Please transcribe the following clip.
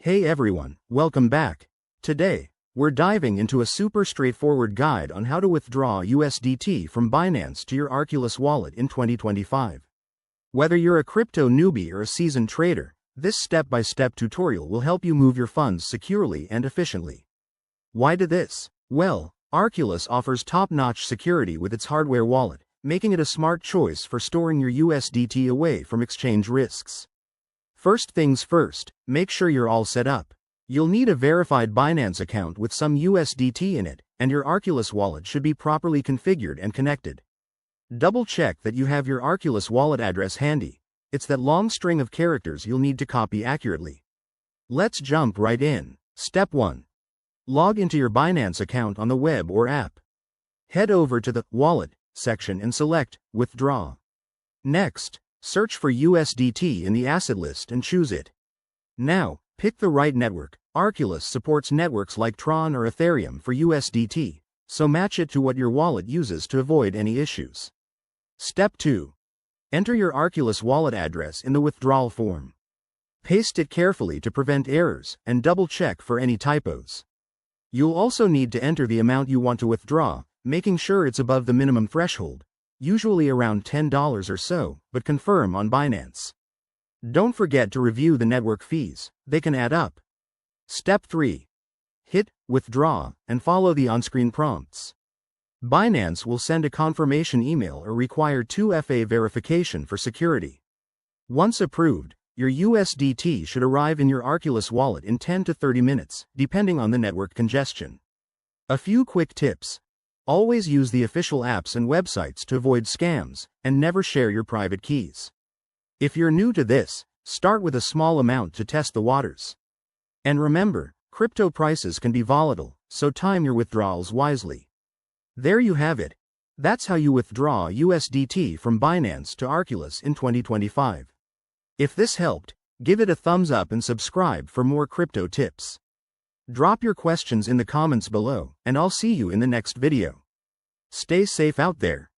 Hey everyone, welcome back. Today, we're diving into a super straightforward guide on how to withdraw USDT from Binance to your Arculus wallet in 2025. Whether you're a crypto newbie or a seasoned trader, this step-by-step tutorial will help you move your funds securely and efficiently. Why do this? Well, Arculus offers top-notch security with its hardware wallet, making it a smart choice for storing your USDT away from exchange risks. First things first, make sure you're all set up. You'll need a verified Binance account with some USDT in it, and your Arculus wallet should be properly configured and connected. Double-check that you have your Arculus wallet address handy. It's that long string of characters you'll need to copy accurately. Let's jump right in. Step 1. Log into your Binance account on the web or app. Head over to the Wallet section and select Withdraw. Next, search for USDT in the asset list and choose it. Now, pick the right network. Arculus supports networks like Tron or Ethereum for USDT, so match it to what your wallet uses to avoid any issues. Step 2. Enter your Arculus wallet address in the withdrawal form. Paste it carefully to prevent errors, and double-check for any typos. You'll also need to enter the amount you want to withdraw, making sure it's above the minimum threshold, usually around $10 or so, but confirm on Binance. Don't forget to review the network fees, they can add up. Step 3. Hit Withdraw and follow the on-screen prompts. Binance will send a confirmation email or require 2FA verification for security. Once approved, your USDT should arrive in your Arculus wallet in 10 to 30 minutes, depending on the network congestion. A few quick tips. Always use the official apps and websites to avoid scams, and never share your private keys. If you're new to this, start with a small amount to test the waters. And remember, crypto prices can be volatile, so time your withdrawals wisely. There you have it. That's how you withdraw USDT from Binance to Arculus in 2025. If this helped, give it a thumbs up and subscribe for more crypto tips. Drop your questions in the comments below, and I'll see you in the next video. Stay safe out there.